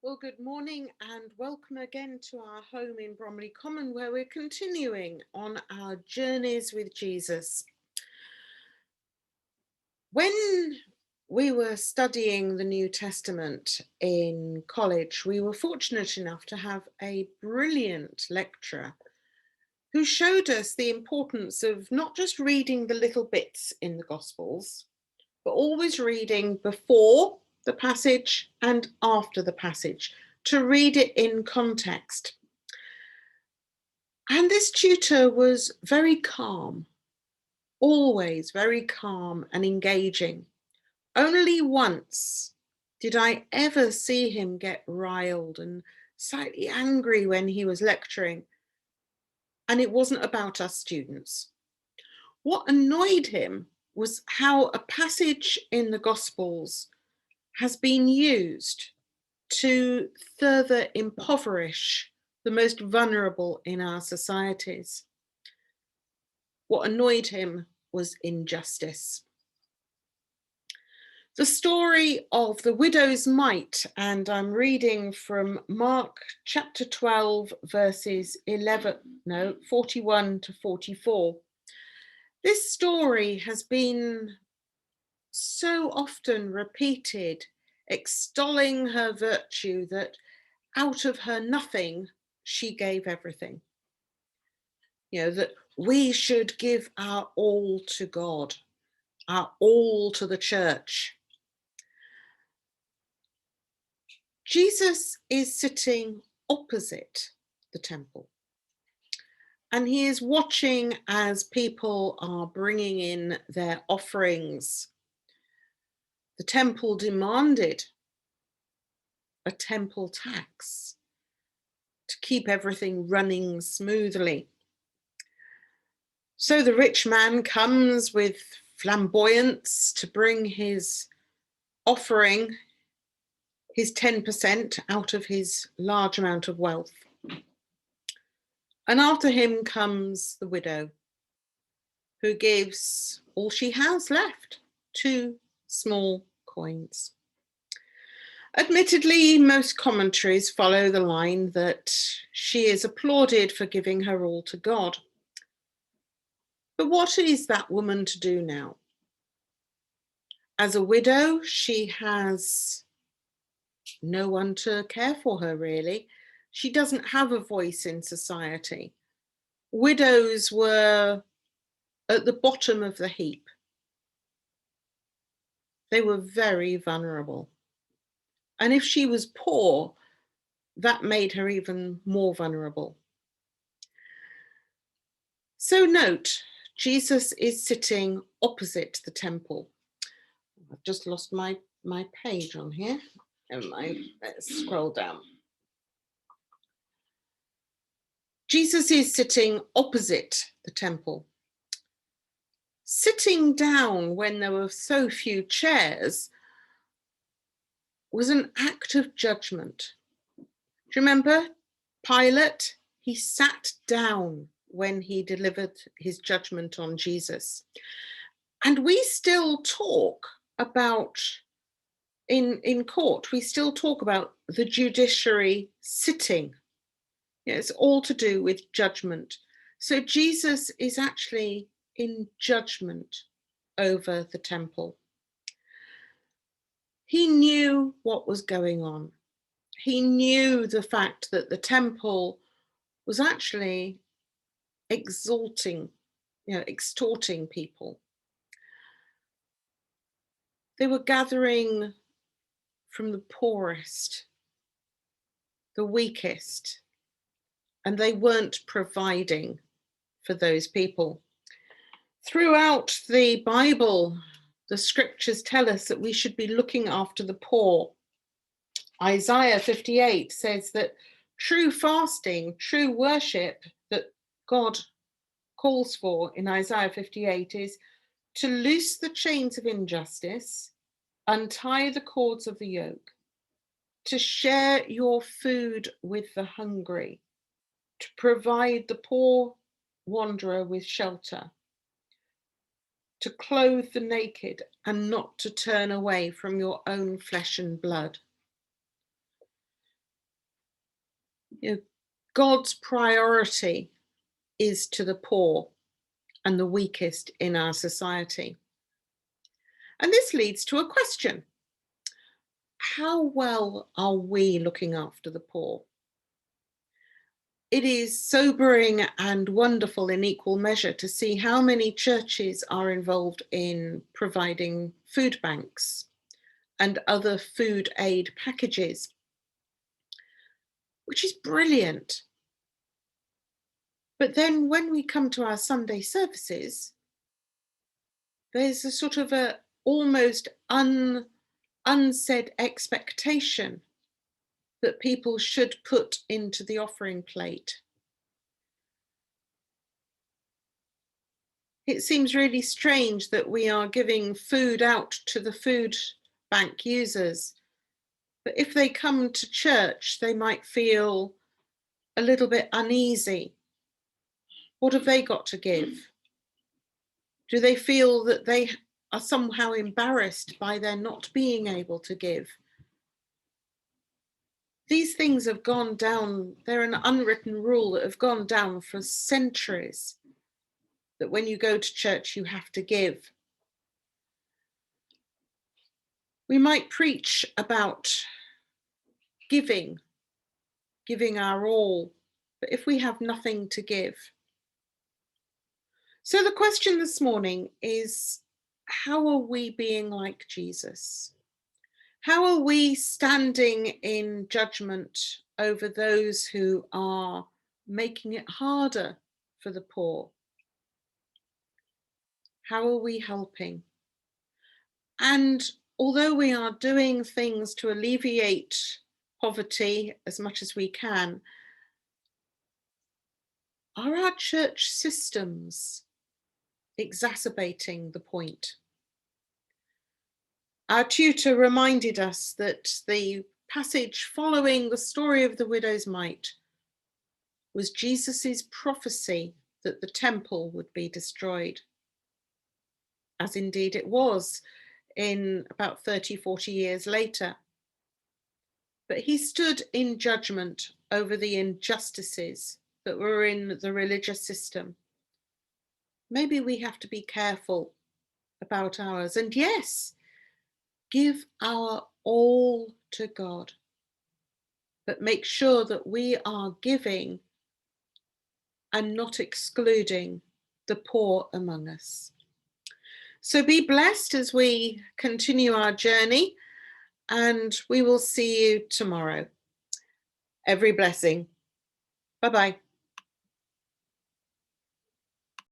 Well, good morning and welcome again to our home in Bromley Common, where we're continuing on our journeys with Jesus. When we were studying the New Testament in college, we were fortunate enough to have a brilliant lecturer who showed us the importance of not just reading the little bits in the Gospels, but always reading before the passage and after the passage, to read it in context. And this tutor was very calm, always very calm and engaging. Only once did I ever see him get riled and slightly angry when he was lecturing, and it wasn't about us students. What annoyed him was how a passage in the Gospels has been used to further impoverish the most vulnerable in our societies. What annoyed him was injustice. The story of the widow's mite, and I'm reading from Mark chapter 12, verses 41 to 44. This story has been so often repeated, extolling her virtue, that out of her nothing, she gave everything. That we should give our all to God, our all to the church. Jesus is sitting opposite the temple, and he is watching as people are bringing in their offerings. The temple demanded a temple tax to keep everything running smoothly. So the rich man comes with flamboyance to bring his offering, his 10% out of his large amount of wealth. And after him comes the widow, who gives all she has left, 2 small coins. Admittedly, most commentaries follow the line that she is applauded for giving her all to God. But what is that woman to do now? As a widow, she has no one to care for her, really. She doesn't have a voice in society. Widows were at the bottom of the heap. They were very vulnerable. And if she was poor, that made her even more vulnerable. So note, Jesus is sitting opposite the temple. I've just lost my page on here. Never mind, let's scroll down. Jesus is sitting opposite the temple. Sitting down when there were so few chairs was an act of judgment. Do you remember Pilate? He sat down when he delivered his judgment on Jesus. And we still talk about, in court, we still talk about the judiciary sitting. It's all to do with judgment. So Jesus is actually in judgment over the temple. He knew what was going on. He knew the fact that the temple was actually extorting people. They were gathering from the poorest, the weakest, and they weren't providing for those people. Throughout the Bible, the scriptures tell us that we should be looking after the poor. Isaiah 58 says that true fasting, true worship that God calls for in Isaiah 58 is to loose the chains of injustice, untie the cords of the yoke, to share your food with the hungry, to provide the poor wanderer with shelter, to clothe the naked and not to turn away from your own flesh and blood. You know, God's priority is to the poor and the weakest in our society. And this leads to a question. How well are we looking after the poor? It is sobering and wonderful in equal measure to see how many churches are involved in providing food banks and other food aid packages, which is brilliant. But then when we come to our Sunday services, there's a sort of a almost unsaid expectation that people should put into the offering plate. It seems really strange that we are giving food out to the food bank users, but if they come to church, they might feel a little bit uneasy. What have they got to give? Do they feel that they are somehow embarrassed by their not being able to give? These things have gone down, they're an unwritten rule that have gone down for centuries, that when you go to church, you have to give. We might preach about giving our all, but if we have nothing to give. So the question this morning is, how are we being like Jesus? How are we standing in judgment over those who are making it harder for the poor? How are we helping? And although we are doing things to alleviate poverty as much as we can, are our church systems exacerbating the point? Our tutor reminded us that the passage following the story of the widow's mite was Jesus's prophecy that the temple would be destroyed, as indeed it was in about 30, 40 years later. But he stood in judgment over the injustices that were in the religious system. Maybe we have to be careful about ours. And yes, give our all to God, but make sure that we are giving and not excluding the poor among us. So be blessed as we continue our journey, and we will see you tomorrow. Every blessing. Bye-bye.